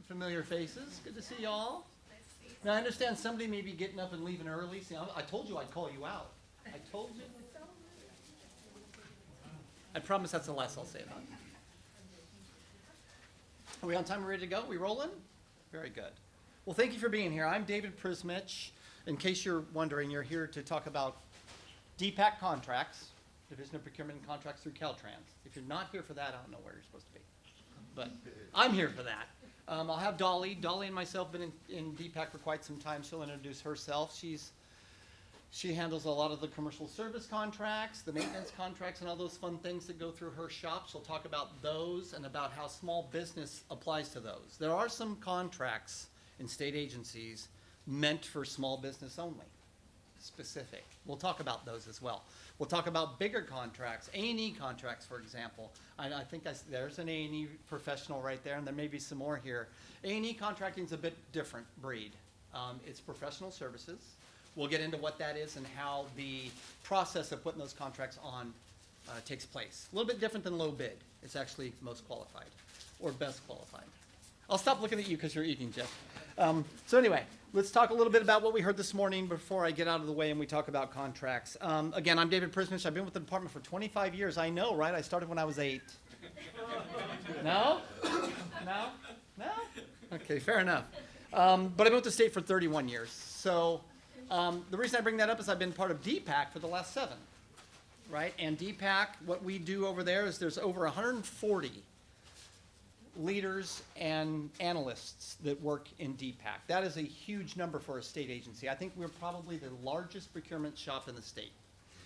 familiar faces. Good to see y'all. Now, I understand somebody may be getting up and leaving early. See, I told you I'd call you out. I told you. I promise that's the last I'll say about it. Are we on time and ready to go? We rolling? Very good. Well, thank you for being here. I'm David Prismich. In case you're wondering, you're here to talk about DPAC contracts, Division of Procurement and Contracts through Caltrans. If you're not here for that, I don't know where you're supposed to be. But I'm here for that. I'll have Dolly. Dolly and myself have been in DPAC for quite some time. She'll introduce herself. She handles a lot of the commercial service contracts, the maintenance contracts, and all those fun things that go through her shop. She'll talk about those and about how small business applies to those. There are some contracts in state agencies meant for small business only, specific. We'll talk about those as well. We'll talk about bigger contracts, A&E contracts, for example. I think there's an A&E professional right there, and there may be some more here. A&E contracting is a bit different breed. It's professional services. We'll get into what that is and how the process of putting those contracts on takes place. A little bit different than low bid. It's actually most qualified or best qualified. I'll stop looking at you because you're eating, Jeff. So anyway, let's talk a little bit about what we heard this morning before I get out of the way and we talk about contracts. Again, I'm David Prismich. I've been with the department for 25 years. I know, right? I started when I was 8. No? No? No? Okay, fair enough. But I've been with the state for 31 years. So the reason I bring that up is I've been part of DPAC for the last 7, right? And DPAC, what we do over there is there's over 140 leaders and analysts that work in DPAC. That is a huge number for a state agency. I think we're probably the largest procurement shop in the state.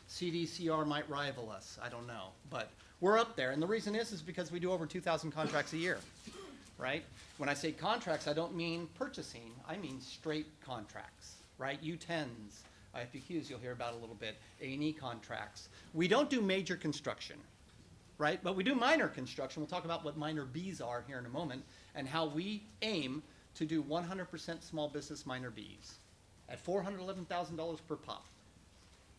CDCR might rival us, I don't know, but we're up there. And the reason is because we do over 2,000 contracts a year, right? When I say contracts, I don't mean purchasing, I mean straight contracts, right? U10s, IFPQs you'll hear about a little bit, A&E contracts. We don't do major construction, right? But we do minor construction. We'll talk about what minor Bs are here in a moment and how we aim to do 100% small business minor Bs at $411,000 per pop,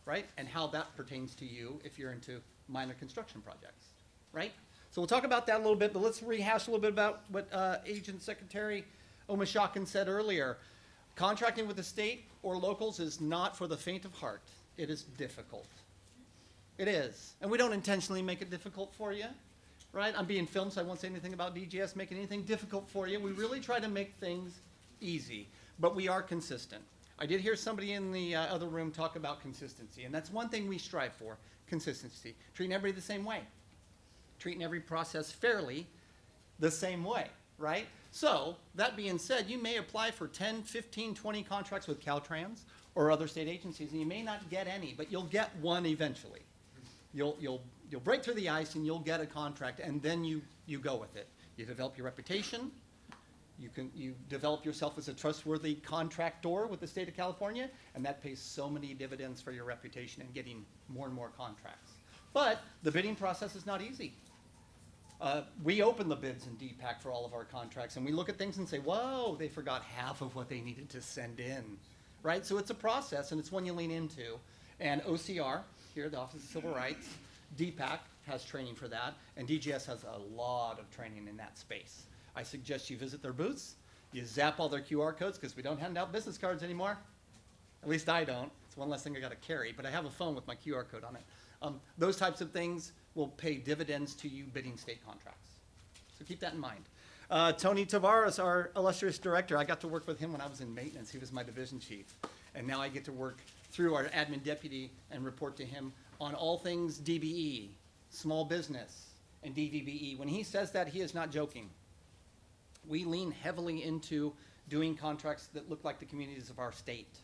right? And how that pertains to you if you're into minor construction projects, right? So we'll talk about that a little bit, but let's rehash a little bit about what Agent Secretary Omashakin said earlier. Contracting with the state or locals is not for the faint of heart. It is difficult. It is. And we don't intentionally make it difficult for you, right? I'm being filmed, so I won't say anything about DGS making anything difficult for you. We really try to make things easy, but we are consistent. I did hear somebody in the other room talk about consistency, and that's one thing we strive for, consistency. Treating everybody the same way. Treating every process fairly the same way, right? So, that being said, you may apply for 10, 15, 20 contracts with Caltrans or other state agencies, and you may not get any, but you'll get one eventually. You'll break through the ice and you'll get a contract, and then you go with it. You develop your reputation. You develop yourself as a trustworthy contractor with the state of California, and that pays so many dividends for your reputation and getting more and more contracts. But the bidding process is not easy. We open the bids in DPAC for all of our contracts, and we look at things and say, whoa, they forgot half of what they needed to send in, right? So it's a process, and it's one you lean into. And OCR, here, the Office of Civil Rights, DPAC has training for that, and DGS has a lot of training in that space. I suggest you visit their booths, you zap all their QR codes, because we don't hand out business cards anymore. At least I don't. It's one less thing I got to carry, but I have a phone with my QR code on it. Those types of things will pay dividends to you bidding state contracts. So keep that in mind. Tony Tavares, our illustrious director, I got to work with him when I was in maintenance. He was my division chief. And now I get to work through our admin deputy and report to him on all things DBE, small business, and DVBE. When he says that, he is not joking. We lean heavily into doing contracts that look like the communities of our state.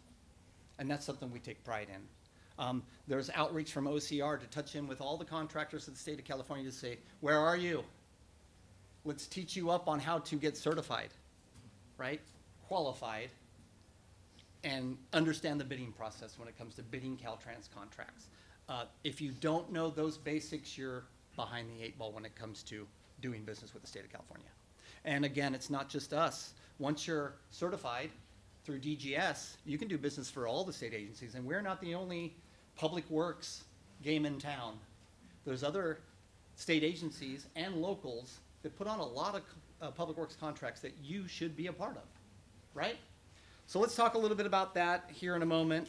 And that's something we take pride in. There's outreach from OCR to touch in with all the contractors of the state of California to say, where are you? Let's teach you up on how to get certified, right? Qualified, and understand the bidding process when it comes to bidding Caltrans contracts. If you don't know those basics, you're behind the 8 ball when it comes to doing business with the state of California. And again, it's not just us. Once you're certified through DGS, you can do business for all the state agencies, and we're not the only public works game in town. There's other state agencies and locals that put on a lot of public works contracts that you should be a part of, right? So let's talk a little bit about that here in a moment.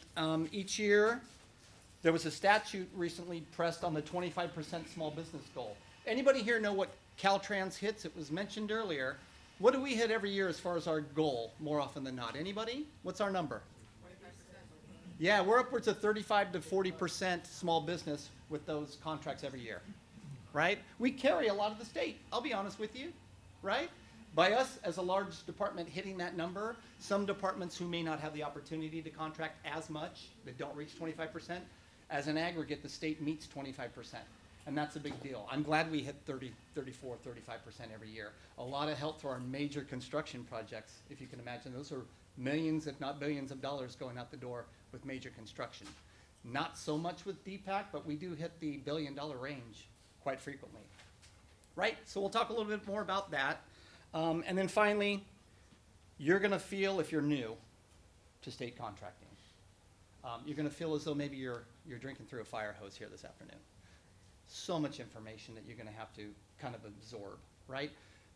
Each year, there was a statute recently pressed on the 25% small business goal. Anybody here know what Caltrans hits? It was mentioned earlier. What do we hit every year as far as our goal, more often than not? Anybody? What's our number? 25%. Yeah, we're upwards of 35 to 40% small business with those contracts every year, right? We carry a lot of the state, I'll be honest with you, right? By us as a large department hitting that number, some departments who may not have the opportunity to contract as much, that don't reach 25%, as an aggregate, the state meets 25%. And that's a big deal. I'm glad we hit 30, 34, 35% every year. A lot of help for our major construction projects, if you can imagine. Those are millions, if not billions of dollars going out the door with major construction. Not so much with DPAC, but we do hit the $1 billion range quite frequently. Right, so we'll talk a little bit more about that. And then finally, you're gonna feel, if you're new to state contracting, you're gonna feel as though maybe you're drinking through a fire hose here this afternoon. So much information that you're gonna have to kind of absorb, right?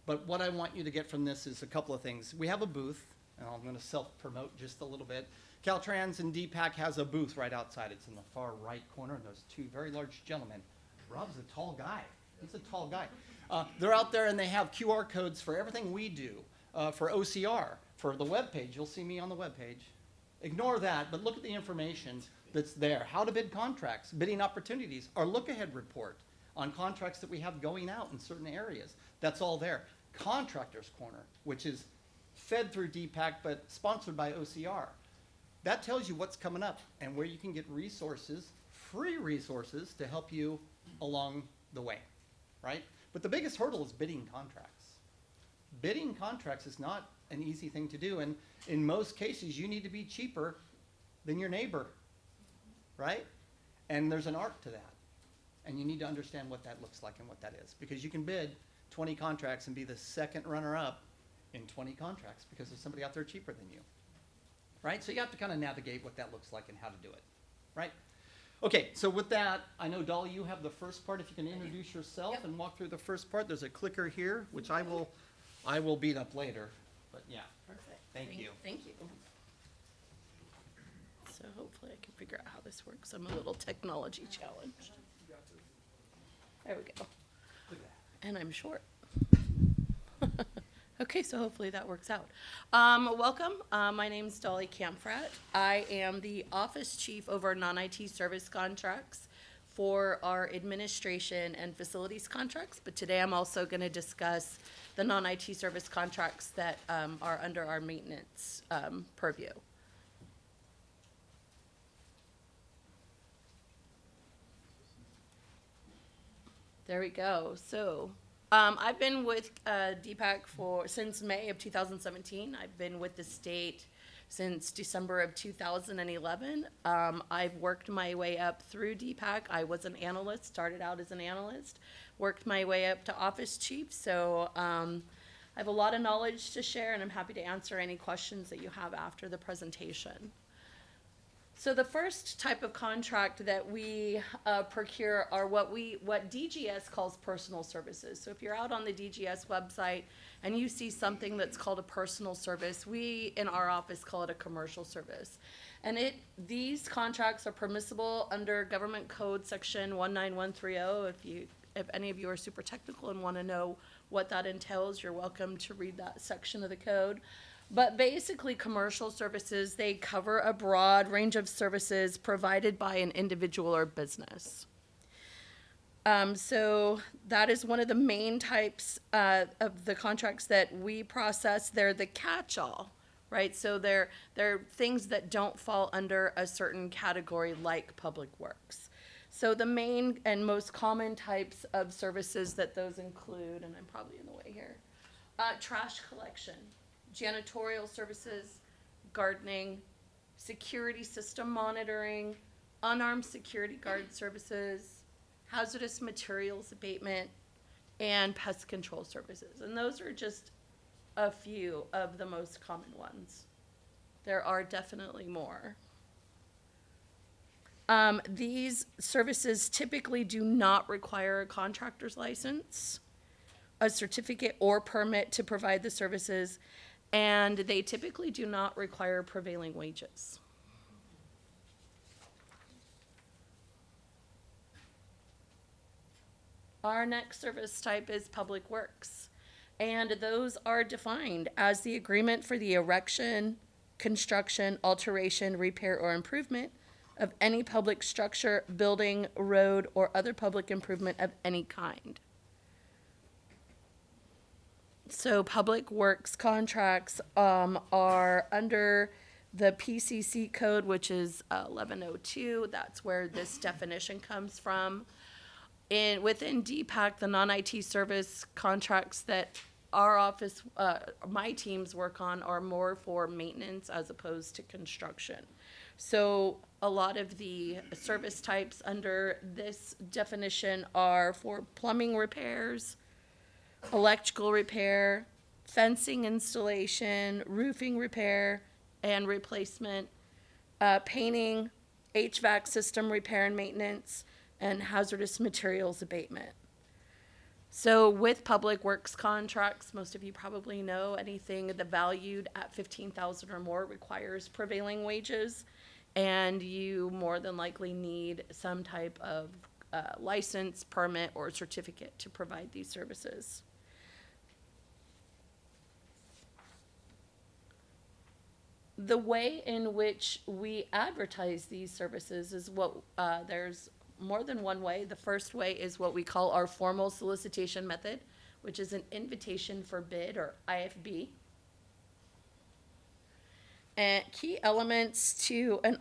But what I want you to get from this is a couple of things. We have a booth, and I'm gonna self-promote just a little bit. Caltrans and DPAC has a booth right outside. It's in the far right corner, and those two very large gentlemen. Rob's a tall guy. He's a tall guy. They're out there and they have QR codes for everything we do, for OCR, for the web page. You'll see me on the web page. Ignore that, but look at the information that's there. How to bid contracts, bidding opportunities, our look-ahead report on contracts that we have going out in certain areas. That's all there. Contractors Corner, which is fed through DPAC but sponsored by OCR. That tells you what's coming up and where you can get resources, free resources, to help you along the way, right? But the biggest hurdle is bidding contracts. Bidding contracts is not an easy thing to do, and in most cases, you need to be cheaper than your neighbor, right? And there's an art to that, and you need to understand what that looks like and what that is, because you can bid 20 contracts and be the second runner-up in 20 contracts because there's somebody out there cheaper than you, right? So you have to kind of navigate what that looks like and how to do it, right? Okay, so with that, I know, Dolly, you have the first part. If you can introduce yourself and walk through the first part. There's a clicker here, which I will beat up later, but yeah. Perfect. Thank you. Thank you. So hopefully I can figure out how this works. I'm a little technology challenged. There we go. And I'm short. Okay, so hopefully that works out. Welcome. My name's Dolly Camfrat. I am the office chief over non-IT service contracts for our administration and facilities contracts, but today I'm also going to discuss the non-IT service contracts that are under our maintenance purview. There we go. So I've been with DPAC since May of 2017. I've been with the state since December of 2011. I've worked my way up through DPAC. I was an analyst, started out as an analyst, worked my way up to office chief. So I have a lot of knowledge to share, and I'm happy to answer any questions that you have after the presentation. So the first type of contract that we procure are what DGS calls personal services. So if you're out on the DGS website and you see something that's called a personal service, we in our office call it a commercial service. And these contracts are permissible under Government Code Section 19130. If any of you are super technical and want to know what that entails, you're welcome to read that section of the code. But basically, commercial services, they cover a broad range of services provided by an individual or business. So that is one of the main types of the contracts that we process. They're the catch-all, right? So they're things that don't fall under a certain category like public works. So the main and most common types of services that those include, and I'm probably in the way here, trash collection, janitorial services, gardening, security system monitoring, unarmed security guard services, hazardous materials abatement, and pest control services. And those are just a few of the most common ones. There are definitely more. These services typically do not require a contractor's license. a certificate or permit to provide the services, and they typically do not require prevailing wages. Our next service type is public works, and those are defined as the agreement for the erection, construction, alteration, repair, or improvement of any public structure, building, road, or other public improvement of any kind. So public works contracts are under the PCC code, which is 1102. That's where this definition comes from. Within DPAC, the non-IT service contracts that our office, my teams work on are more for maintenance as opposed to construction. So a lot of the service types under this definition are for plumbing repairs, electrical repair, fencing installation, roofing repair and replacement, painting, HVAC system repair and maintenance, and hazardous materials abatement. So with public works contracts, most of you probably know anything that valued at $15,000 or more requires prevailing wages, and you more than likely need some type of license, permit, or certificate to provide these services. The way in which we advertise these services is there's more than one way. The first way is what we call our formal solicitation method, which is an invitation for bid, or IFB. And key elements to an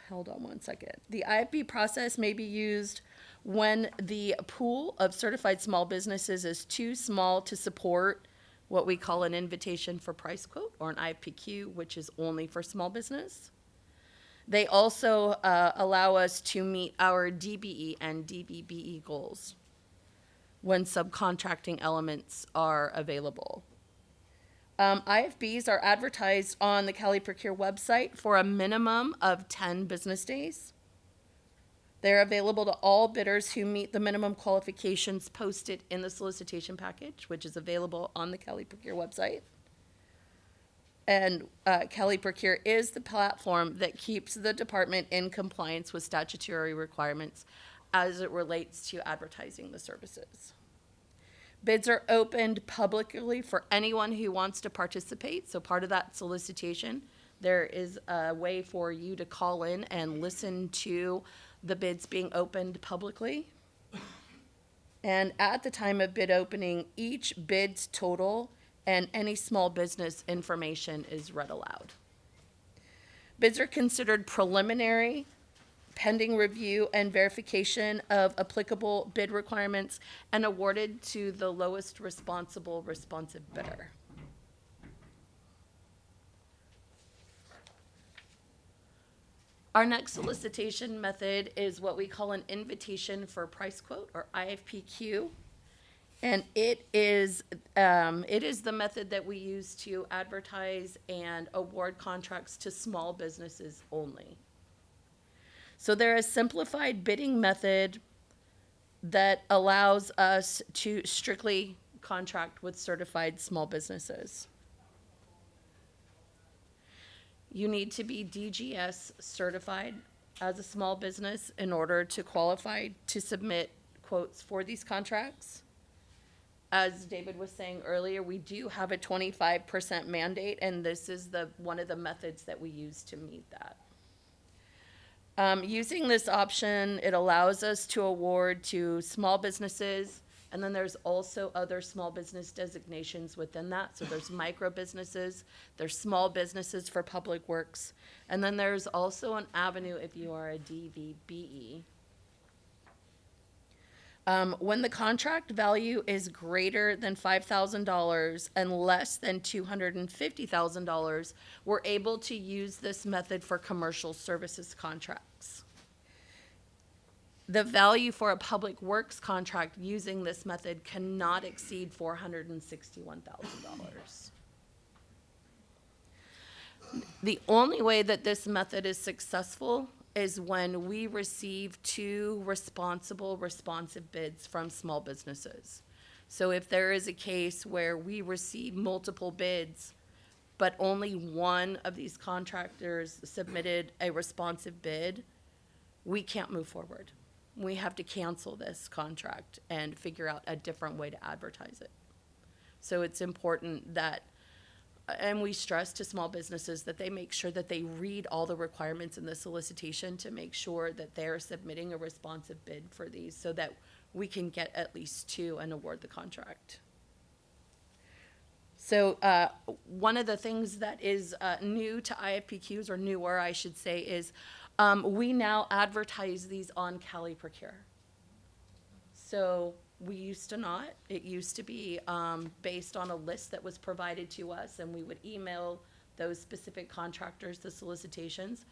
hold on one second. The IFB process may be used when the pool of certified small businesses is too small to support what we call an invitation for price quote, or an IFPQ, which is only for small business. They also allow us to meet our DBE and DBE goals when subcontracting elements are available. IFBs are advertised on the Cali Procure website for a minimum of 10 business days. They're available to all bidders who meet the minimum qualifications posted in the solicitation package, which is available on the Cali Procure website. And Cali Procure is the platform that keeps the department in compliance with statutory requirements as it relates to advertising the services. Bids are opened publicly for anyone who wants to participate. So part of that solicitation, there is a way for you to call in and listen to the bids being opened publicly. And at the time of bid opening, each bid's total and any small business information is read aloud. Bids are considered preliminary, pending review and verification of applicable bid requirements, and awarded to the lowest responsive bidder. Our next solicitation method is what we call an invitation for price quote, or IFPQ. And it is the method that we use to advertise and award contracts to small businesses only. So there is a simplified bidding method that allows us to strictly contract with certified small businesses. You need to be DGS certified as a small business in order to qualify to submit quotes for these contracts. As David was saying earlier, we do have a 25% mandate, and this is one of the methods that we use to meet that. Using this option, it allows us to award to small businesses, and then there's also other small business designations within that. So there's micro businesses, there's small businesses for public works, and then there's also an avenue if you are a DBE. When the contract value is greater than $5,000 and less than $250,000, we're able to use this method for commercial services contracts. The value for a public works contract using this method cannot exceed $461,000. The only way that this method is successful is when we receive two responsive bids from small businesses. So if there is a case where we receive multiple bids, but only one of these contractors submitted a responsive bid, we can't move forward. We have to cancel this contract and figure out a different way to advertise it. So it's important that, and we stress to small businesses that they make sure that they read all the requirements in the solicitation to make sure that they're submitting a responsive bid for these so that we can get at least two and award the contract. So one of the things that is new to IFPQs, or newer, I should say, is we now advertise these on Cali Procure. So we used to not. It used to be based on a list that was provided to us, and we would email those specific contractors the solicitations.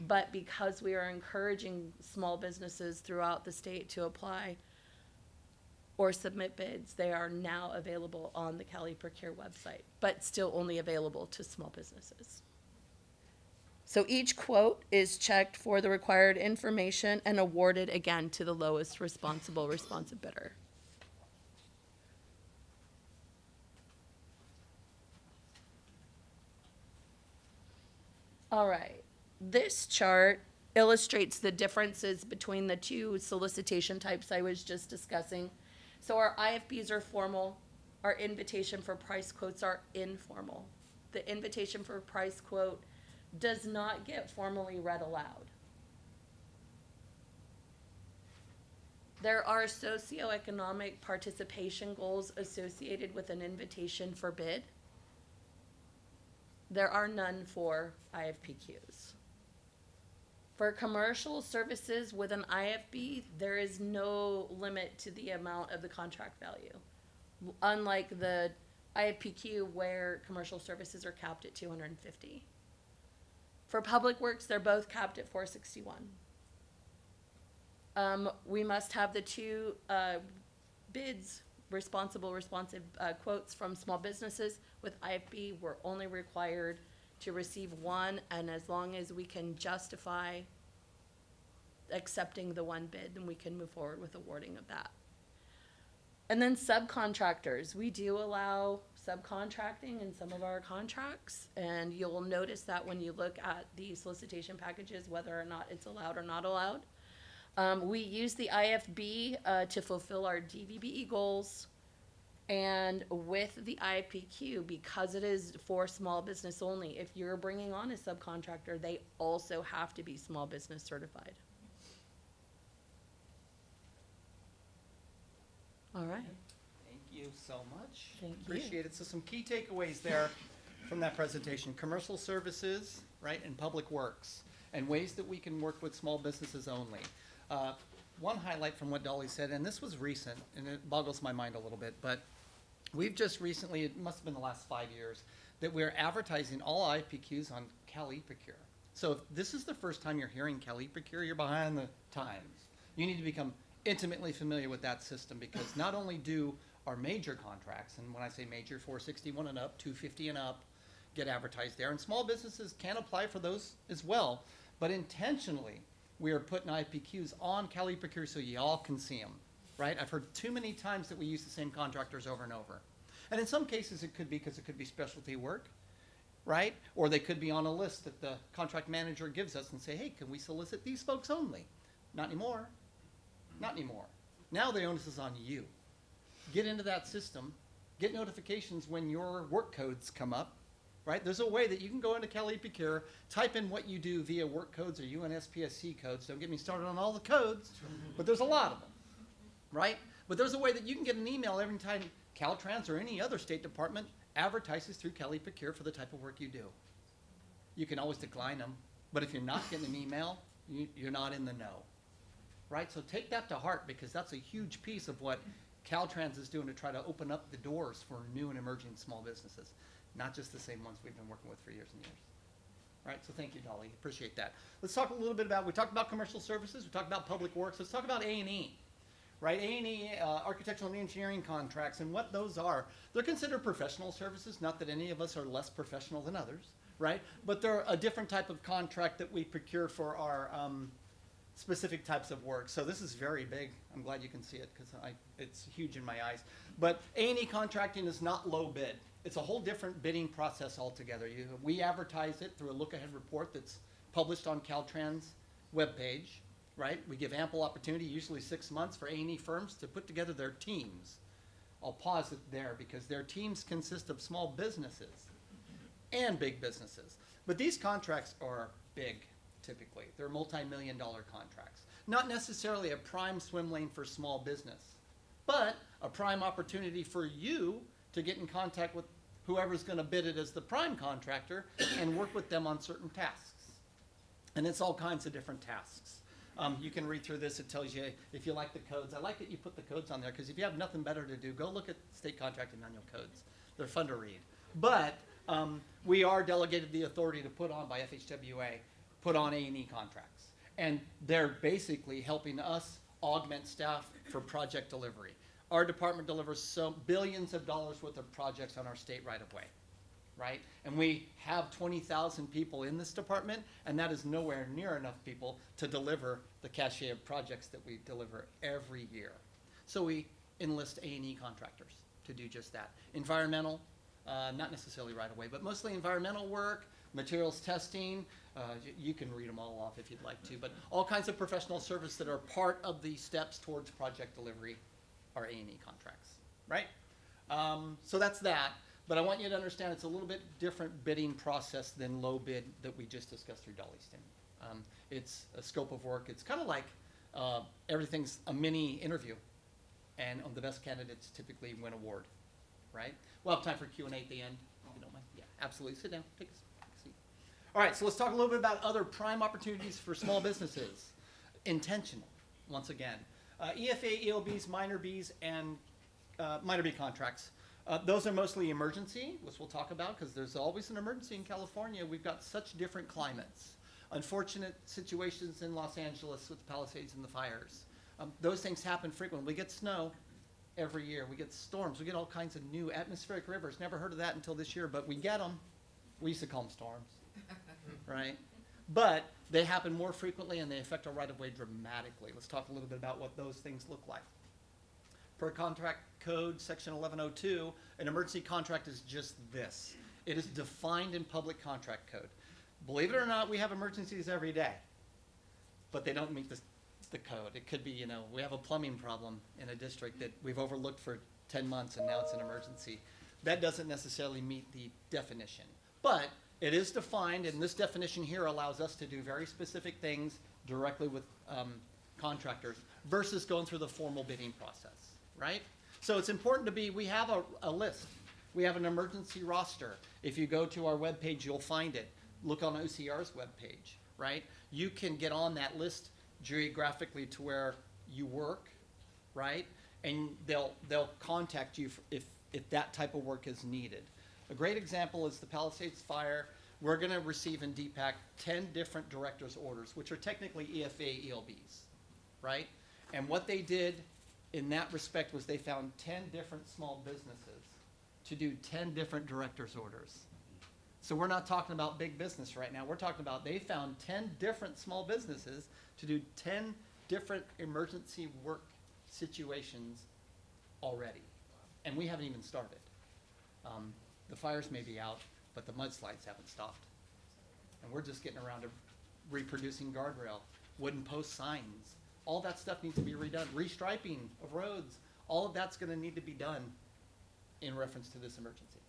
But because we are encouraging small businesses throughout the state to apply or submit bids, they are now available on the Cali Procure website, but still only available to small businesses. So each quote is checked for the required information and awarded again to the lowest responsive bidder. All right, this chart illustrates the differences between the two solicitation types I was just discussing. So our IFBs are formal, our invitation for price quotes are informal. The invitation for price quote does not get formally read aloud. There are socioeconomic participation goals associated with an invitation for bid. There are none for IFPQs. For commercial services with an IFB, there is no limit to the amount of the contract value. Unlike the IFPQ where commercial services are capped at 250. For public works, they're both capped at 461. We must have the two bids, responsive quotes from small businesses. With IFB, we're only required to receive one, and as long as we can justify accepting the one bid, then we can move forward with awarding of that. And then subcontractors, we do allow subcontracting in some of our contracts, and you'll notice that when you look at the solicitation packages, whether or not it's allowed or not allowed. We use the IFB to fulfill our DBE goals. And with the IFPQ, because it is for small business only, if you're bringing on a subcontractor, they also have to be small business certified. All right. Thank you so much. Thank you. Appreciate it. So some key takeaways there from that presentation. Commercial services, right, and public works, and ways that we can work with small businesses only. One highlight from what Dolly said, and this was recent, and it boggles my mind a little bit, but we've just recently, it must have been the last 5 years, that we're advertising all IFPQs on Cali Procure. So if this is the first time you're hearing Cali Procure, you're behind the times. You need to become intimately familiar with that system, because not only do our major contracts, and when I say major, 461 and up, 250 and up, get advertised there, and small businesses can apply for those as well, but intentionally, we are putting IFPQs on Cali Procure so y'all can see them, right? I've heard too many times that we use the same contractors over and over. And in some cases, it could be because it could be specialty work, right? Or they could be on a list that the contract manager gives us and say, hey, can we solicit these folks only? Not anymore. Not anymore. Now the onus is on you. Get into that system. Get notifications when your work codes come up, right? There's a way that you can go into Cali Procure, type in what you do via work codes or UNSPSC codes. Don't get me started on all the codes, but there's a lot of them, right? But there's a way that you can get an email every time Caltrans or any other state department advertises through Cali Procure for the type of work you do. You can always decline them, but if you're not getting an email, you're not in the know, right? So take that to heart, because that's a huge piece of what Caltrans is doing to try to open up the doors for new and emerging small businesses, not just the same ones we've been working with for years and years. All right, so thank you, Dolly. Appreciate that. Let's talk a little bit about, we talked about commercial services, we talked about public works, let's talk about A&E. Right, A&E, architectural and engineering contracts, and what those are. They're considered professional services, not that any of us are less professional than others, right? But they're a different type of contract that we procure for our specific types of work. So this is very big. I'm glad you can see it because it's huge in my eyes. But A&E contracting is not low bid. It's a whole different bidding process altogether. We advertise it through a look-ahead report that's published on Caltrans webpage, right? We give ample opportunity, usually 6 months, for A&E firms to put together their teams. I'll pause it there because their teams consist of small businesses and big businesses. But these contracts are big, typically. They're multi-million-dollar contracts. Not necessarily a prime swim lane for small business, but a prime opportunity for you to get in contact with whoever's going to bid it as the prime contractor and work with them on certain tasks. And it's all kinds of different tasks. You can read through this. It tells you if you like the codes. I like that you put the codes on there because if you have nothing better to do, go look at state contracting manual codes. They're fun to read. But we are delegated the authority to put on by FHWA, put on A&E contracts. And they're basically helping us augment staff for project delivery. Our department delivers billions of dollars worth of projects on our state right of way, right? And we have 20,000 people in this department, and that is nowhere near enough people to deliver the cachet of projects that we deliver every year. So we enlist A&E contractors to do just that. Environmental, not necessarily right away, but mostly environmental work, materials testing. You can read them all off if you'd like to, but all kinds of professional service that are part of the steps towards project delivery are A&E contracts, right? So that's that. But I want you to understand it's a little bit different bidding process than low bid that we just discussed through Dollyston. It's a scope of work. It's kind of like everything's a mini interview, and the best candidates typically win award, right? We'll have time for Q&A at the end, if you don't mind. Yeah, absolutely. Sit down. Take a seat. All right, so let's talk a little bit about other prime opportunities for small businesses. Intentional, once again. EFA, ELBs, minor Bs, and minor B contracts. Those are mostly emergency, which we'll talk about because there's always an emergency in California. We've got such different climates. Unfortunate situations in Los Angeles with the Palisades and the fires. Those things happen frequently. We get snow every year. We get storms. We get all kinds of new atmospheric rivers. Never heard of that until this year, but we get them. We used to call them storms, right? But they happen more frequently and they affect our right-of-way dramatically. Let's talk a little bit about what those things look like. Per contract code, section 1102, an emergency contract is just this. It is defined in public contract code. Believe it or not, we have emergencies every day, but they don't meet the code. It could be, we have a plumbing problem in a district that we've overlooked for 10 months and now it's an emergency. That doesn't necessarily meet the definition, but it is defined, and this definition here allows us to do very specific things directly with contractors versus going through the formal bidding process, right? So it's important we have a list. We have an emergency roster. If you go to our webpage, you'll find it. Look on OCR's webpage, right? You can get on that list geographically to where you work, right? And they'll contact you if that type of work is needed. A great example is the Palisades fire. We're going to receive in DPAC 10 different director's orders, which are technically EFA ELBs, right? And what they did in that respect was they found 10 different small businesses to do 10 different director's orders. So we're not talking about big business right now. We're talking about they found 10 different small businesses to do 10 different emergency work situations already. And we haven't even started. The fires may be out, but the mudslides haven't stopped. And we're just getting around to reproducing guardrail, wooden post signs. All that stuff needs to be redone. Restriping of roads. All of that's going to need to be done in reference to this emergency.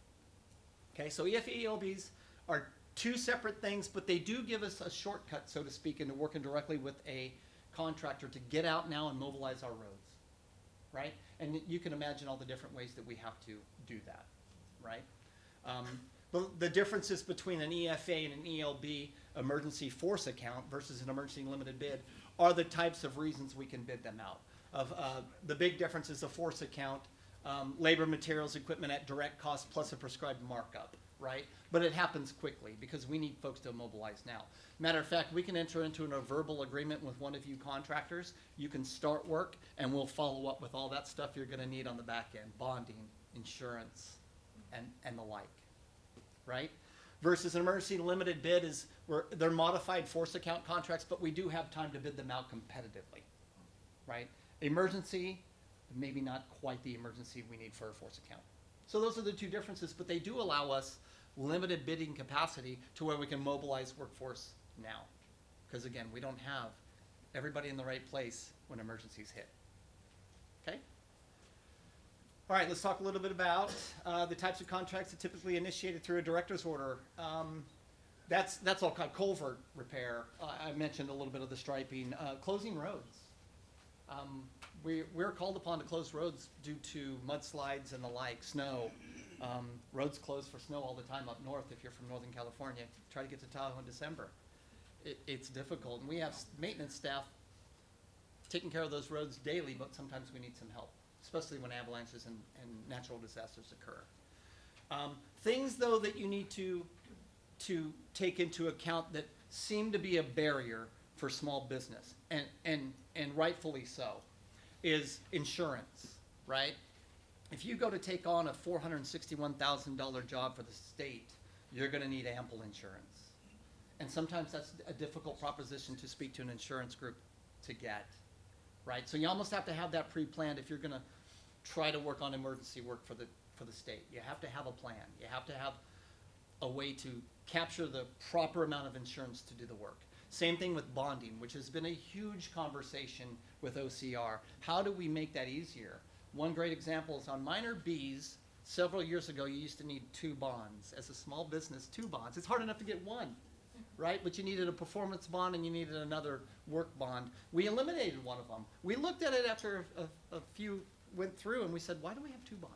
Okay, so EFA ELBs are two separate things, but they do give us a shortcut, so to speak, into working directly with a contractor to get out now and mobilize our roads, right? And you can imagine all the different ways that we have to do that, right? The differences between an EFA and an ELB emergency force account versus an emergency limited bid are the types of reasons we can bid them out. The big difference is a force account, labor, materials, equipment at direct cost plus a prescribed markup, right? But it happens quickly because we need folks to mobilize now. Matter of fact, we can enter into a verbal agreement with one of you contractors. You can start work and we'll follow up with all that stuff you're going to need on the back end, bonding, insurance, and the like, right? versus an emergency limited bid is where they're modified force account contracts, but we do have time to bid them out competitively, right? Emergency, maybe not quite the emergency we need for a force account. So those are the two differences, but they do allow us limited bidding capacity to where we can mobilize workforce now. Because again, we don't have everybody in the right place when emergencies hit. Okay? All right, let's talk a little bit about the types of contracts that typically initiated through a director's order. That's all kind of culvert repair. I mentioned a little bit of the striping. Closing roads. We're called upon to close roads due to mudslides and the like, snow. Roads closed for snow all the time up north if you're from Northern California. Try to get to Tahoe in December. It's difficult, and we have maintenance staff taking care of those roads daily, but sometimes we need some help, especially when avalanches and natural disasters occur. Things, though, that you need to take into account that seem to be a barrier for small business, and rightfully so, is insurance, right? If you go to take on a $461,000 job for the state, you're going to need ample insurance. And sometimes that's a difficult proposition to speak to an insurance group to get, right? So you almost have to have that pre-planned if you're going to try to work on emergency work for the state. You have to have a plan. You have to have a way to capture the proper amount of insurance to do the work. Same thing with bonding, which has been a huge conversation with OCR. How do we make that easier? One great example is on minor Bs. Several years ago, you used to need 2 bonds. As a small business, 2 bonds. It's hard enough to get 1, right? But you needed a performance bond and you needed another work bond. We eliminated one of them. We looked at it after a few went through and we said, why do we have 2 bonds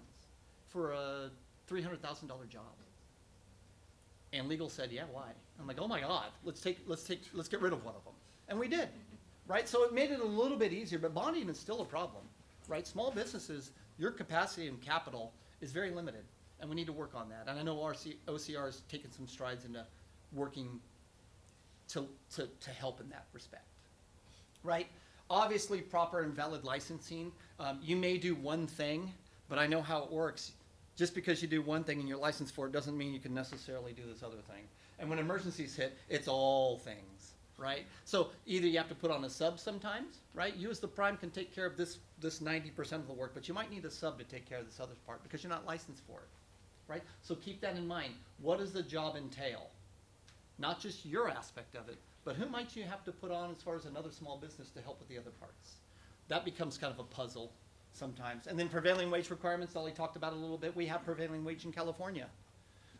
for a $300,000 job? And legal said, yeah, why? I'm like, oh my God, let's get rid of one of them. And we did, right? So it made it a little bit easier, but bonding is still a problem, right? Small businesses, your capacity and capital is very limited, and we need to work on that. And I know OCR has taken some strides into working to help in that respect, right? Obviously, proper and valid licensing. You may do one thing, but I know how it works. Just because you do one thing and you're licensed for it doesn't mean you can necessarily do this other thing. And when emergencies hit, it's all things, right? So either you have to put on a sub sometimes, right? You as the prime can take care of this 90% of the work, but you might need a sub to take care of this other part because you're not licensed for it, right? So keep that in mind. What does the job entail? Not just your aspect of it, but who might you have to put on as far as another small business to help with the other parts? That becomes kind of a puzzle sometimes. And then prevailing wage requirements, Ollie talked about a little bit. We have prevailing wage in California.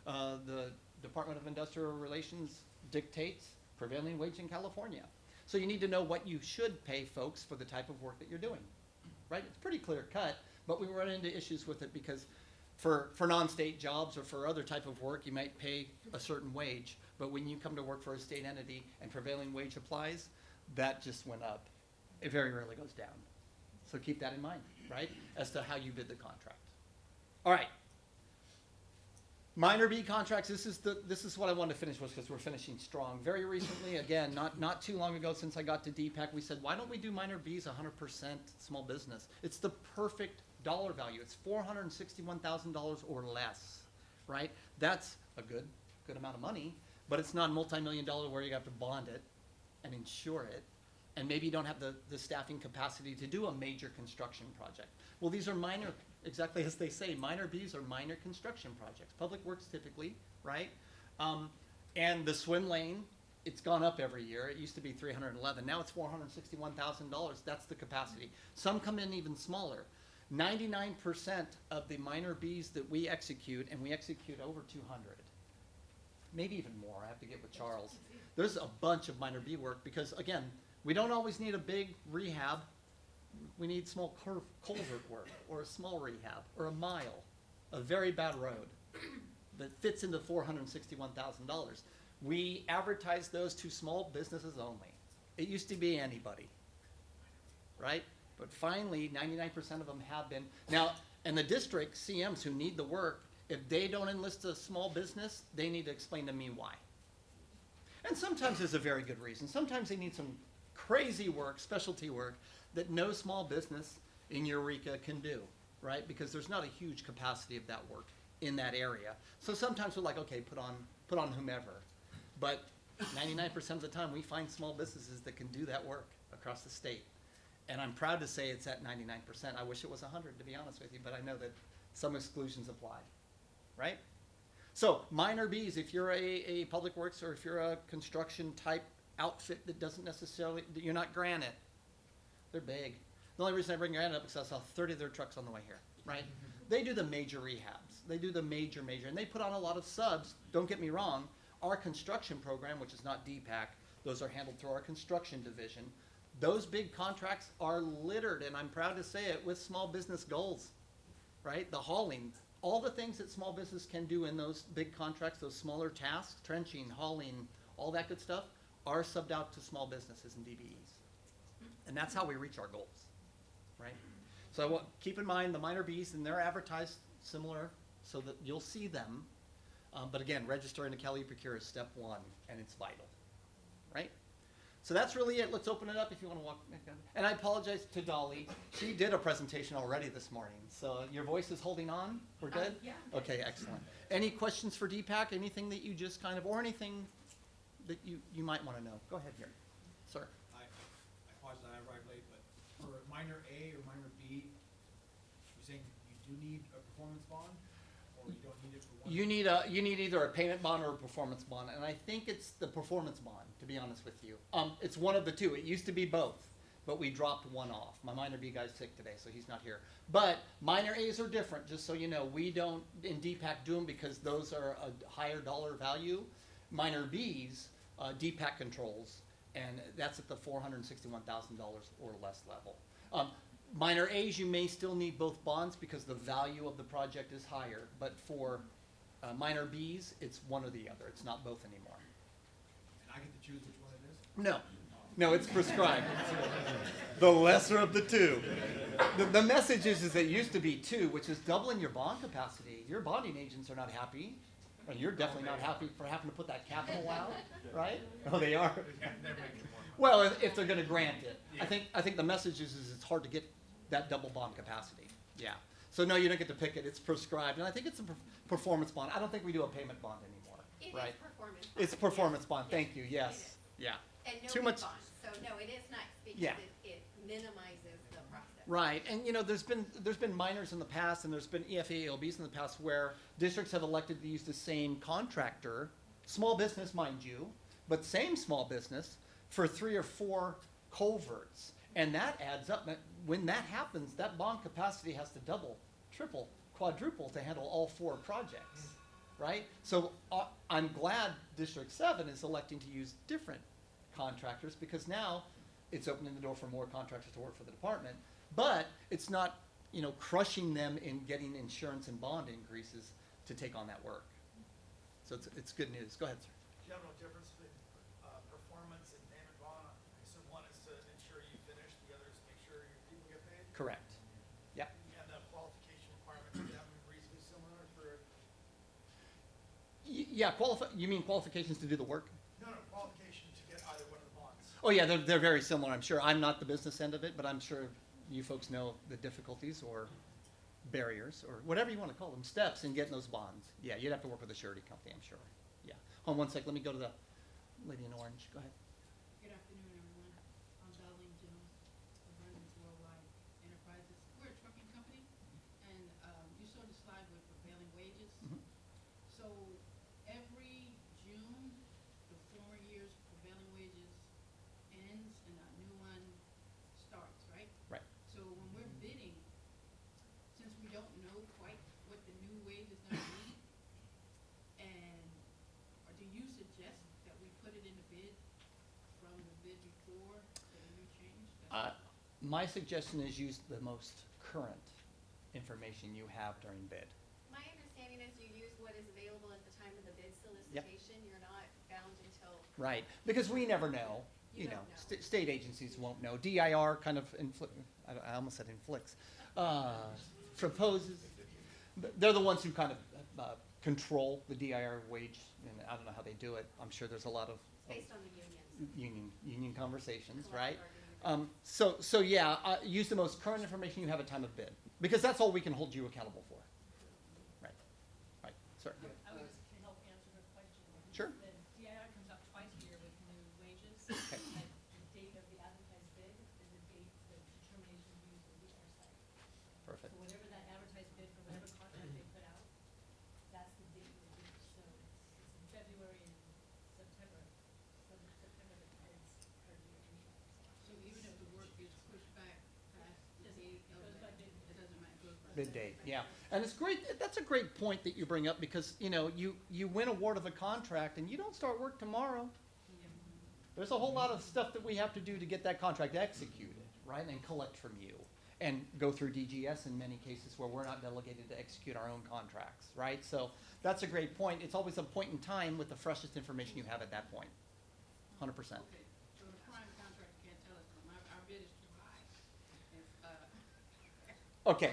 The Department of Industrial Relations dictates prevailing wage in California. So you need to know what you should pay folks for the type of work that you're doing, right? It's pretty clear cut, but we run into issues with it because for non-state jobs or for other type of work, you might pay a certain wage, but when you come to work for a state entity and prevailing wage applies, that just went up. It very rarely goes down. So keep that in mind, right, as to how you bid the contract. All right. Minor B contracts, this is what I wanted to finish with because we're finishing strong. Very recently, again, not too long ago since I got to DPAC, we said, why don't we do minor Bs 100% small business? It's the perfect dollar value. It's $461,000 or less, right? That's a good amount of money, but it's not multi-million dollar where you have to bond it and insure it. And maybe you don't have the staffing capacity to do a major construction project. Well, these are minor, exactly as they say, minor Bs are minor construction projects. Public works typically, right? And the swim lane, it's gone up every year. It used to be $311. Now it's $461,000. That's the capacity. Some come in even smaller. 99% of the minor Bs that we execute, and we execute over 200, maybe even more. I have to get with Charles. There's a bunch of minor B work because, again, we don't always need a big rehab. We need small culvert work or a small rehab or a mile, a very bad road that fits into $461,000. We advertise those to small businesses only. It used to be anybody, right? But finally, 99% of them have been. Now, and the district CMs who need the work, if they don't enlist a small business, they need to explain to me why. And sometimes there's a very good reason. Sometimes they need some crazy work, specialty work, that no small business in Eureka can do, right? Because there's not a huge capacity of that work in that area. So sometimes we're like, okay, put on put on whomever. But 99% of the time, we find small businesses that can do that work across the state. And I'm proud to say it's at 99%. I wish it was 100, to be honest with you, but I know that some exclusions apply, right? So minor Bs, if you're a public works or if you're a construction type outfit that doesn't necessarily, that you're not Granite, they're big. The only reason I bring Granite up is I saw 30 of their trucks on the way here, right? They do the major rehabs. They do the major, and they put on a lot of subs. Don't get me wrong. Our construction program, which is not DPAC, those are handled through our construction division. Those big contracts are littered, and I'm proud to say it, with small business goals, right? The hauling, all the things that small business can do in those big contracts, those smaller tasks, trenching, hauling, all that good stuff, are subbed out to small businesses and DBEs. And that's how we reach our goals, right? So keep in mind the minor Bs, and they're advertised similar so that you'll see them. But again, registering to Cal eProcure is step one, and it's vital, right? So that's really it. Let's open it up if you want to walk. And I apologize to Dolly. She did a presentation already this morning. So your voice is holding on? We're good? Yeah. Okay, excellent. Any questions for DPAC? Anything that you just kind of, or anything that you might want to know? Go ahead here. Sir. I apologize, I arrived late, but for minor A or minor B, you're saying you do need a performance bond, or you don't need it for one? You need either a payment bond or a performance bond, and I think it's the performance bond, to be honest with you. It's one of the two. It used to be both, but we dropped one off. My minor B guy's sick today, so he's not here. But minor A's are different, just so you know. We don't in DPAC do them because those are a higher dollar value. Minor B's, DPAC controls, and that's at the $461,000 or less level. Minor A's, you may still need both bonds because the value of the project is higher, but for minor B's, it's one or the other. It's not both anymore. And I get to choose which one it is? No, it's prescribed. The lesser of the two. The message is that it used to be two, which is doubling your bond capacity. Your bonding agents are not happy. And you're definitely not happy for having to put that capital out, right? Oh, they are. Well, if they're going to grant it, I think the message is it's hard to get that double bond capacity. Yeah. So no, you don't get to pick it. It's prescribed, and I think it's a performance bond. I don't think we do a payment bond anymore. It right? is performance bond. It's performance bond. Yes. Thank you. Yes. It is. Yeah. And no Too big much. bond. So no, it is nice because Yeah. it minimizes the process. Right, and there's been minors in the past, and there's been EFA ALBs in the past where districts have elected to use the same contractor, small business, mind you, but same small business for 3 or 4 culverts, and that adds up. When that happens, that bond capacity has to double, triple, quadruple to handle all 4 projects, right? So I'm glad District 7 is electing to use different contractors because now it's opening the door for more contractors to work for the department. But it's not, crushing them in getting insurance and bond increases to take on that work. So it's good news. Go ahead, sir. Do you have no difference between performance and payment bond? I assume one is to ensure you finish, the other is to make sure your people get paid? Correct. Yeah. And the qualification requirements, do you have them reasonably similar for? Yeah. You mean qualifications to do the work? No, qualification to get either one of the bonds. Oh yeah, they're very similar. I'm sure. I'm not the business end of it, but I'm sure you folks know the difficulties or barriers or whatever you want to call them, steps in getting those bonds. Yeah, you'd have to work with a surety company, I'm sure. Yeah. Hold on one sec. Let me go to the lady in orange. Go ahead. Good afternoon, everyone. I'm Darlene Jones, Abundance Worldwide Enterprises. We're a trucking company, and you saw the slide with prevailing wages. Mhm. So every June, the former year's prevailing wages ends and a new one starts, right? Right. So when we're bidding, since we don't know quite what the new wage is gonna be, or do you suggest that we put it in the bid from the bid before the new change? My suggestion is use the most current information you have during bid. My understanding is you use what is available at the time of the bid solicitation. You're not bound until, Right, because we never know. You don't know. State agencies won't know. DIR kind of I almost said inflicts, proposes. They're the ones who kind of control the DIR wage, and I don't know how they do it. I'm sure there's a lot of based on the unions. union conversations, Collective right? bargaining So yeah, use the most current information you have at time of bid, because that's all we can hold you accountable for. Right, sir. I was to help answer her question. Bid date, yeah. And it's great, that's a great point that you bring up because, you win award of a contract and you don't start work tomorrow. There's a whole lot of stuff that we have to do to get that contract executed, right? And collect from you. And go through DGS in many cases where we're not delegated to execute our own contracts, right? So that's a great point. It's always a point in time with the freshest information you have at that point. 100%. Okay, so the prime contractor can't tell us, our bid is too high. If, Okay,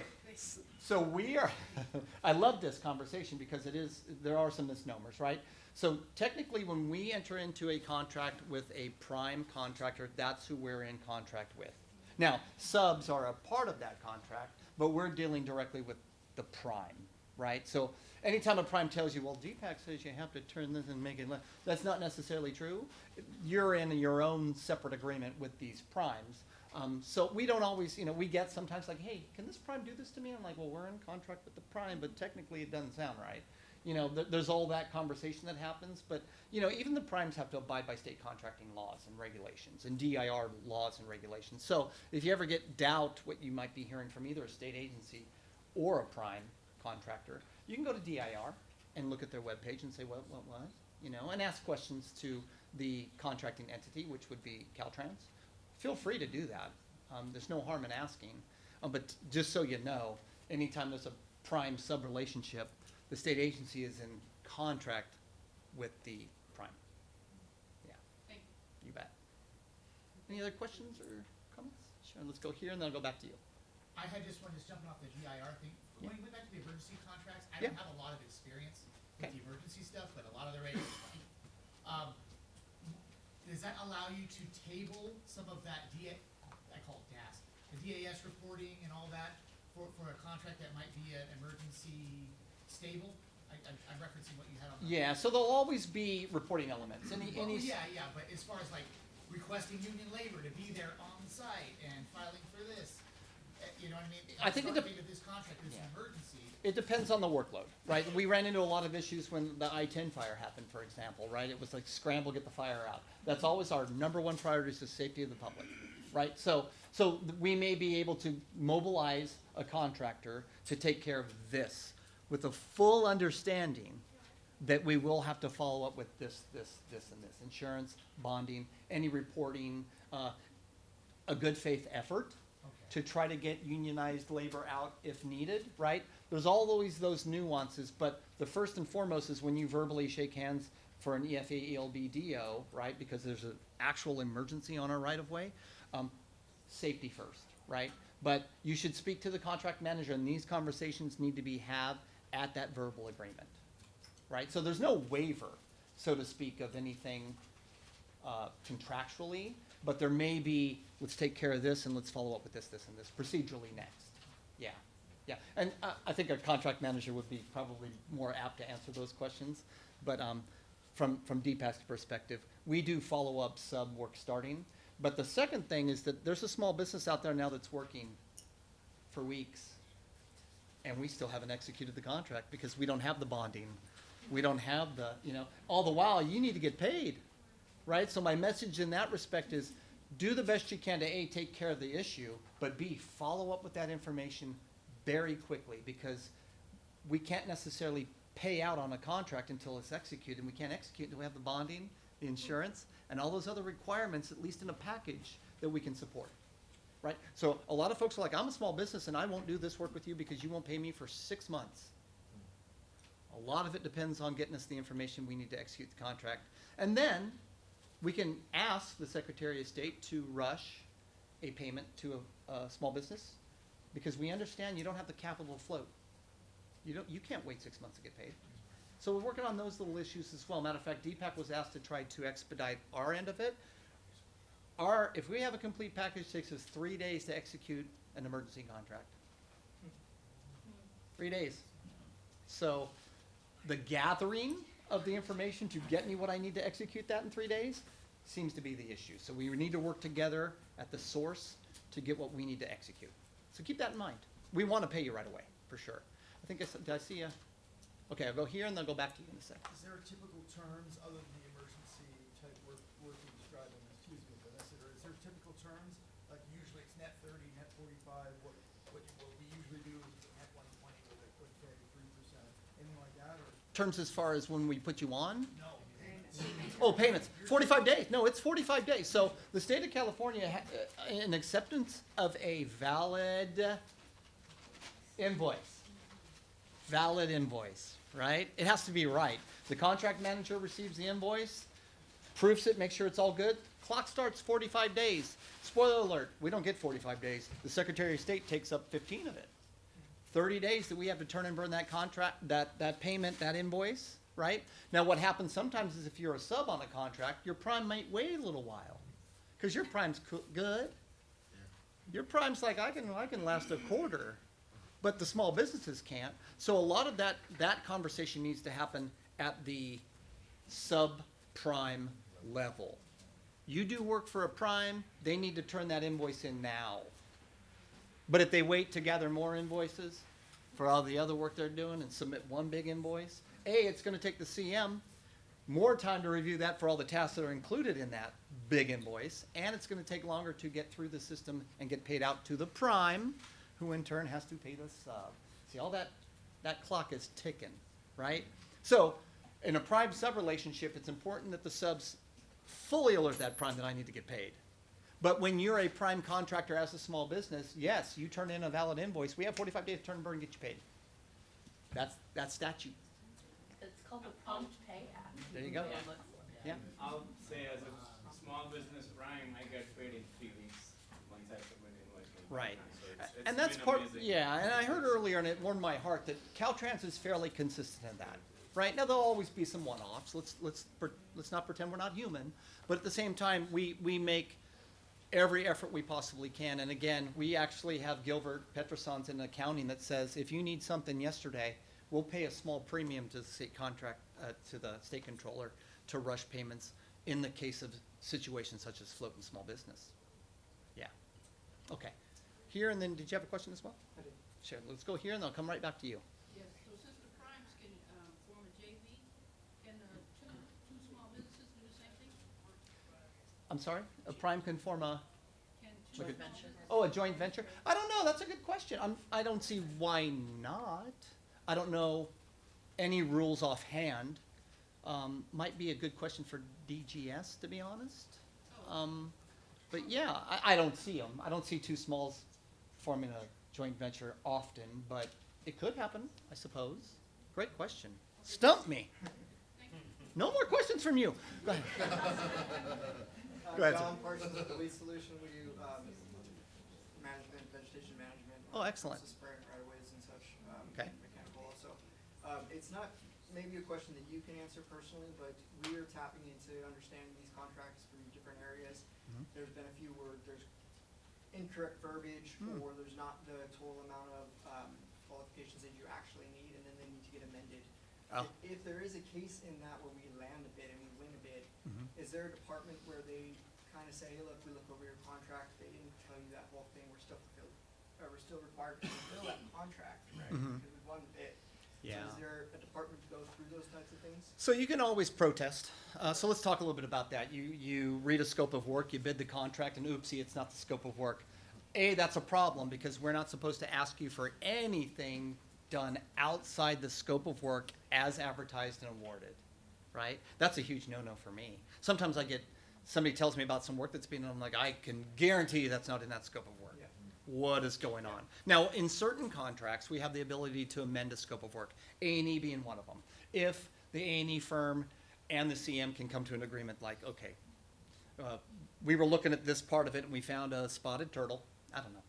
so we are, I love this conversation because there are some misnomers, right? So technically, when we enter into a contract with a prime contractor, that's who we're in contract with. Now, subs are a part of that contract, but we're dealing directly with the prime, right? So anytime a prime tells you, well, DPAC says you have to turn this and make it, that's not necessarily true. You're in your own separate agreement with these primes. So we don't always, we get sometimes like, hey, can this prime do this to me? I'm like, well, we're in contract with the prime, but technically it doesn't sound right. There's all that conversation that happens, but, even the primes have to abide by state contracting laws and regulations and DIR laws and regulations. So if you ever get doubt what you might be hearing from either a state agency or a prime contractor, you can go to DIR and look at their webpage and say, what, and ask questions to the contracting entity, which would be Caltrans. Feel free to do that. There's no harm in asking. But just so you know, anytime there's a prime sub relationship, the state agency is in contract with the prime. Yeah, thank you bet. Any other questions or comments? Sure, let's go here and then I'll go back to you. I had just one just jumping off the DIR thing. Yeah. When we went back to the emergency contracts, I Yeah. don't have a lot of experience with Okay. the emergency stuff, but a lot of the rates. Does that allow you to table some of that I call it DAS, the DAS reporting and all that for a contract that might be an emergency stable? I'm referencing what you had on the. Yeah, so there'll always be reporting elements. Any, Well, any, yeah, but as far as like requesting union labor to be there on site and filing for this, you know what I mean? I think it Starting with this contract, it's an Yeah. emergency. It depends on the workload, right? We ran into a lot of issues when the I-10 fire happened, for example, right? It was like scramble, get the fire out. That's always our number one priority is the safety of the public, right? So we may be able to mobilize a contractor to take care of this with a full understanding that we will have to follow up with this, and this. Insurance, bonding, any reporting, a good faith effort to try to get unionized labor out if needed, right? There's always those nuances, but the first and foremost is when you verbally shake hands for an EFA, ELB, DO, right? Because there's an actual emergency on our right-of-way, safety first, right? But you should speak to the contract manager, and these conversations need to be had at that verbal agreement, right? So there's no waiver, so to speak, of anything contractually, but there may be, let's take care of this and let's follow up with this, and this procedurally next. Yeah. And I think a contract manager would be probably more apt to answer those questions. But from DPAC's perspective, we do follow up sub work starting. But the second thing is that there's a small business out there now that's working for weeks, and we still haven't executed the contract because we don't have the bonding. We don't have the, all the while you need to get paid, right? So my message in that respect is do the best you can to A, take care of the issue, but B, follow up with that information very quickly because we can't necessarily pay out on a contract until it's executed. We can't execute until we have the bonding, the insurance, and all those other requirements, at least in a package, that we can support, right? So a lot of folks are like, I'm a small business and I won't do this work with you because you won't pay me for 6 months. A lot of it depends on getting us the information we need to execute the contract. And then we can ask the Secretary of State to rush a payment to a small business because we understand you don't have the capital afloat. You can't wait 6 months to get paid. So we're working on those little issues as well. Matter of fact, DPAC was asked to try to expedite our end of it. If we have a complete package, it takes us 3 days to execute an emergency contract. 3 days. So the gathering of the information to get me what I need to execute that in 3 days seems to be the issue. So we need to work together at the source to get what we need to execute. So keep that in mind. We want to pay you right away, for sure. Did I see a? Okay, I'll go here and then I'll go back to you in a second. Is there typical terms other than the emergency type work you're describing, excuse me, Vanessa, or is there typical terms, like usually it's net 30, net 45, what we usually do is net 100 that, or? Terms as far as when we put you on? No. Oh, payments, 45 days. No, it's 45 days. So the state of California, in acceptance of a valid invoice, right? It has to be right. The contract manager receives the invoice, proofs it, makes sure it's all good. Clock starts 45 days. Spoiler alert, we don't get 45 days. The Secretary of State takes up 15 of it. 30 days that we have to turn and burn that contract, that payment, that invoice, right? Now what happens sometimes is if you're a sub on a contract, your prime might wait a little while. Because your prime's good. Your prime's like, I can last a quarter. But the small businesses can't. So a lot of that conversation needs to happen at the subprime level. You do work for a prime, they need to turn that invoice in now. But if they wait to gather more invoices for all the other work they're doing and submit one big invoice, it's gonna take the CM more time to review that for all the tasks that are included in that big invoice, and it's gonna take longer to get through the system and get paid out to the prime, who in turn has to pay the sub. See, all that clock is ticking, right? So, in a prime-sub relationship, it's important that the subs fully alert that prime that I need to get paid. But when you're a prime contractor as a small business, yes, you turn in a valid invoice. We have 45 days to turn and burn and get you paid. That's statute. It's called the Prompt Pay Act. There you go. Yeah. I'll say as a small business prime, I get paid in 3 weeks once I submit invoice. Right. So it's And that's been part, amazing. yeah, and I heard earlier, and it warmed my heart, that Caltrans is fairly consistent in that, right? Now, there'll always be some one-offs, let's not pretend we're not human, but at the same time, we make every effort we possibly can, and again, we actually have Gilbert Petrosons in accounting that says, if you need something yesterday, we'll pay a small premium to the state contract, to the state controller to rush payments in the case of situations such as float and small business. Yeah, okay. Here, and then, did you have a question as well? I did. Sure, let's go here, and I'll come right back to you. Yes, so since the primes can, form a JV, can, two small businesses do the same thing? I'm sorry? A prime can form a, Can two Like a- small businesses? oh, a joint venture? I don't know, that's a good question. I don't see why not. I don't know any rules offhand. Might be a good question for DGS, to be honest. But yeah, I don't see them. I don't see two smalls forming a joint venture often, but it could happen, I suppose. Great question. Stump me. No more questions from you. Go ahead. Go ahead, sir. John Parsons with the Weed Solution, we do, management, vegetation management. Oh, excellent. Also spraying right of ways and such, Okay. mechanical also. It's not maybe a question that you can answer personally, but we are tapping into understanding these contracts from different areas. Mhm. There's been a few where there's incorrect verbiage, or there's not the total amount of, qualifications that you actually need, and then they need to get amended. Oh. If there is a case in that where we land a bid and we win a bid, Mhm. is there a department where they kind of say, hey, look, we look over your contract, they didn't tell you that whole thing, we're still required to fulfill that contract, right? Mhm. Because we won the bid. Yeah. So is there a department to go through those types of things? So you can always protest. So let's talk a little bit about that. You read a scope of work, you bid the contract, and oopsie, it's not the scope of work. That's a problem because we're not supposed to ask you for anything done outside the scope of work as advertised and awarded, right? That's a huge no-no for me. Sometimes somebody tells me about some work that's being done, I'm like, I can guarantee you that's not in that scope of work. Yeah. What is going on? Now, in certain contracts, we have the ability to amend a scope of work, A&E being one of them. If the A&E firm and the CM can come to an agreement like, okay, we were looking at this part of it and we found a spotted turtle, I don't know,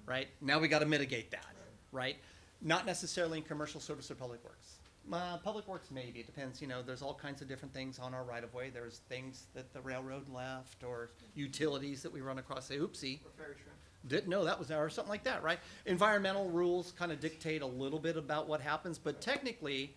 right? Now we gotta mitigate that, right? Not necessarily in commercial service or public works. Public works maybe, it depends, there's all kinds of different things on our right of way. There's things that the railroad left or utilities that we run across, say, oopsie, Or ferry shrimp? didn't know that was there, or something like that, right? Environmental rules kind of dictate a little bit about what happens, but technically,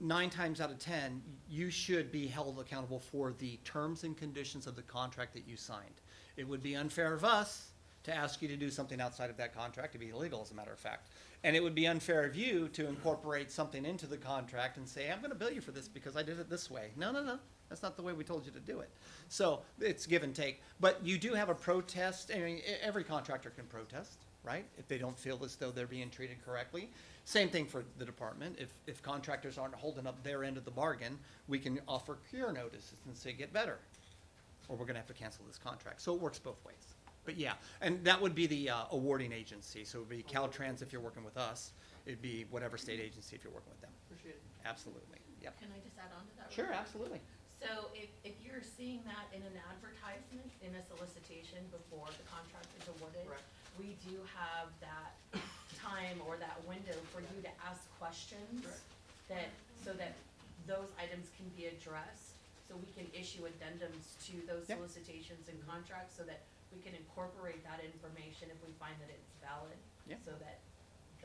9 times out of 10, you should be held accountable for the terms and conditions of the contract that you signed. It would be unfair of us to ask you to do something outside of that contract, to be illegal, as a matter of fact. And it would be unfair of you to incorporate something into the contract and say, I'm gonna bill you for this because I did it this way. No, that's not the way we told you to do it. So it's give and take. But you do have a protest, I mean, every contractor can protest, right? If they don't feel as though they're being treated correctly. Same thing for the department. If contractors aren't holding up their end of the bargain, we can offer cure notices and say, get better, or we're gonna have to cancel this contract. So it works both ways. But yeah, and that would be the awarding agency. So it would be Caltrans if you're working with us. It'd be whatever state agency if you're working with them. Appreciate it. Absolutely, yep. Can I just add on to that? Sure, real quick? absolutely. So if you're seeing that in an advertisement, in a solicitation before the contract is awarded, Right. we do have that time or that window for you to ask questions that, so that those items can be addressed. So we can issue addendums to those Yep. solicitations and contracts so that we can incorporate that information if we find that it's valid. Yep. So that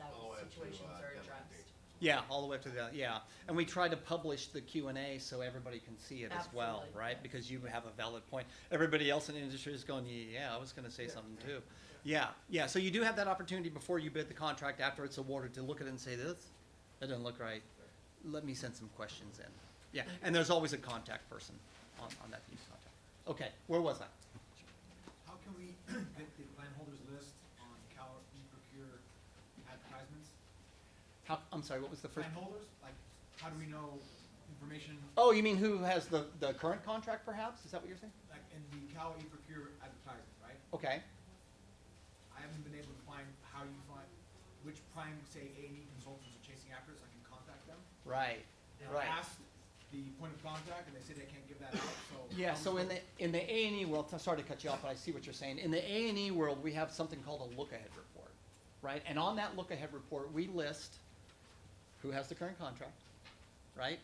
All the way those up to, situations are deadline addressed. date. Yeah, all the way up to that, yeah. And we try to publish the Q&A so everybody can see it as well, Absolutely, right? yeah. Because you have a valid point. Everybody else in the industry is going, yeah, I was gonna say something too. Yeah, so you do have that opportunity before you bid the contract, after it's awarded, to look at it and say, that doesn't look right. Let me send some questions in. Yeah, and there's always a contact person on that piece of contact. Okay, where was I? How can we get the plan holders list on Cal e-procure advertisements? I'm sorry, what was the first? Plan holders, like, how do we know information, Oh, you mean who has the current contract perhaps? Is that what you're saying? like, in the Cal e-procure advertisement, right? Okay, I haven't been able to find how you find, which prime, say, A&E consultants are chasing after, so I can contact them. right, And right. ask the point of contact, and they say they can't give that out, so. Yeah, how so we in know- the A&E world, sorry to cut you off, but I see what you're saying. In the A&E world, we have something called a look-ahead report, right? And on that look-ahead report, we list who has the current contract, right?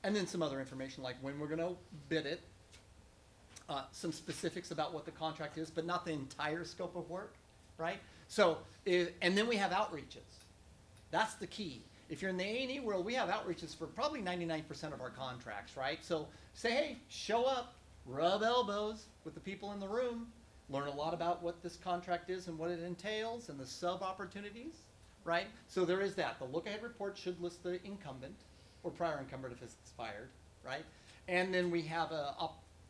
And then some other information like when we're gonna bid it, some specifics about what the contract is, but not the entire scope of work, right? So, and then we have outreaches. That's the key. If you're in the A&E world, we have outreaches for probably 99% of our contracts, right? So say, hey, show up, rub elbows with the people in the room, learn a lot about what this contract is and what it entails and the sub-opportunities, right? So there is that. The look-ahead report should list the incumbent or prior incumbent if it's expired, right? And then we have a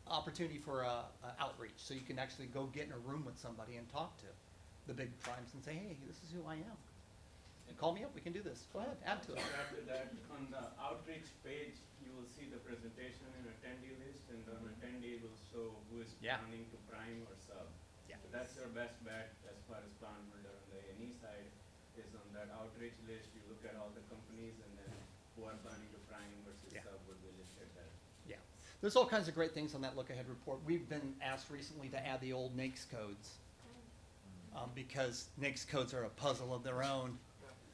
opportunity for a outreach. So you can actually go get in a room with somebody and talk to the big primes and say, hey, this is who I am. And call me up, we can do this. Go ahead, add to it. After that, on the outreach page, you will see the presentation and attendee list, and on attendee will show who is Yeah. planning to prime or sub. Yeah. So that's your best bet as far as plan holder on the NE side, is on that outreach list, you look at all the companies and then who are planning to prime versus Yeah. sub would be listed there. Yeah, there's all kinds of great things on that look-ahead report. We've been asked recently to add the old NAICS codes, because NAICS codes are a puzzle of their own.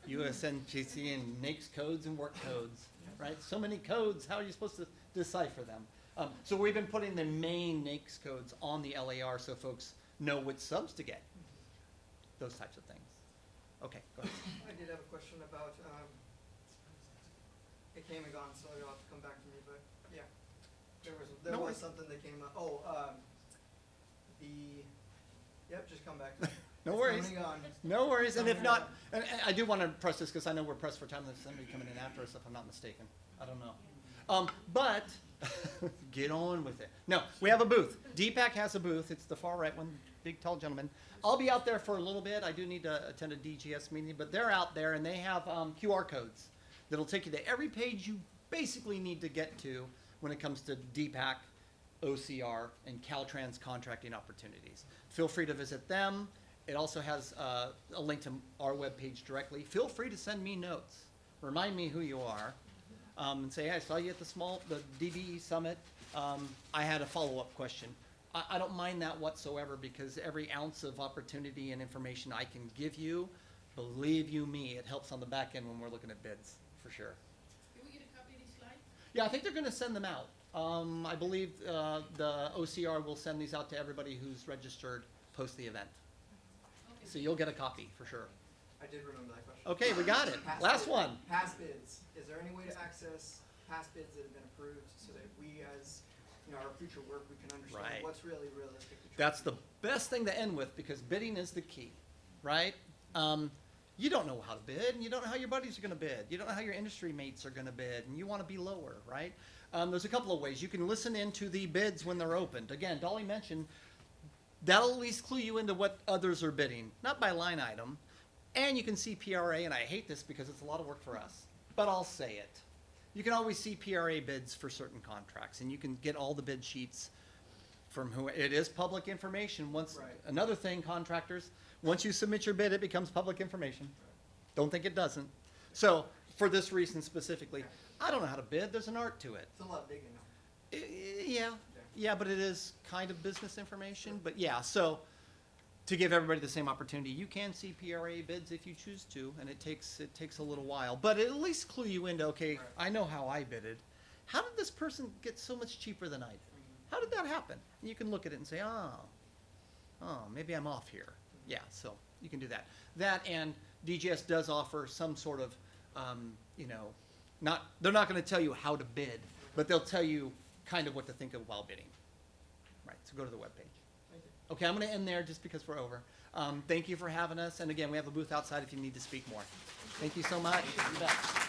USNGC and NAICS codes and work codes, right? So many codes, how are you supposed to decipher them? So we've been putting the main NAICS codes on the LAR so folks know which subs to get, those types of things. Okay, go ahead. I did have a question about, it came and gone, so you'll have to come back to me, but, yeah. There No was worries. something that came up, just come back to me. No It's worries. coming and gone. No worries, and if not, and I do want to press this because I know we're pressed for time. There's somebody coming in after us, if I'm not mistaken. I don't know. But get on with it. No, we have a booth. DPAC has a booth. It's the far right one, big tall gentleman. I'll be out there for a little bit. I do need to attend a DGS meeting, but they're out there and they have QR codes that'll take you to every page you basically need to get to when it comes to DPAC, OCR, and Caltrans contracting opportunities. Feel free to visit them. It also has a link to our webpage directly. Feel free to send me notes. Remind me who you are. And say, hey, I saw you at the DBE Summit. I had a follow-up question. I don't mind that whatsoever because every ounce of opportunity and information I can give you, believe you me, it helps on the back end when we're looking at bids, for sure. Can we get a copy of these slides? Yeah, I think they're gonna send them out. I believe the OCR will send these out to everybody who's registered post the event. Okay. So you'll get a copy, for sure. I did remember that question. Okay, we got it. Past Last bid- one. Past bids. Is there any way to access past bids that have been approved so that we, as our future work, we can understand Right. what's really realistic to charge? That's the best thing to end with because bidding is the key, right? You don't know how to bid, and you don't know how your buddies are going to bid. You don't know how your industry mates are going to bid, and you want to be lower, right? There's a couple of ways. You can listen into the bids when they're opened. Again, Dolly mentioned That'll at least clue you into what others are bidding, not by line item. And you can see PRA, and I hate this because it's a lot of work for us, but I'll say it. You can always see PRA bids for certain contracts, and you can get all the bid sheets from who, it is public information. Once, Right. another thing, contractors, once you submit your bid, it becomes public information. Don't think it doesn't. So, for this reason specifically, I don't know how to bid, there's an art to it. It's a lot bigger now. Yeah, but it is kind of business information, but yeah, so, to give everybody the same opportunity, you can see PRA bids if you choose to, and it takes a little while, but it at least clue you into, okay, Right. I know how I bidded. How did this person get so much cheaper than I did? How did that happen? And you can look at it and say, oh, maybe I'm off here. Yeah, so you can do that. That, and DGS does offer some sort of, they're not gonna tell you how to bid, but they'll tell you kind of what to think of while bidding. Right, so go to the webpage. Thank you. Okay, I'm gonna end there just because we're over. Thank you for having us, and again, we have a booth outside if you need to speak more. Thank you so much. You bet.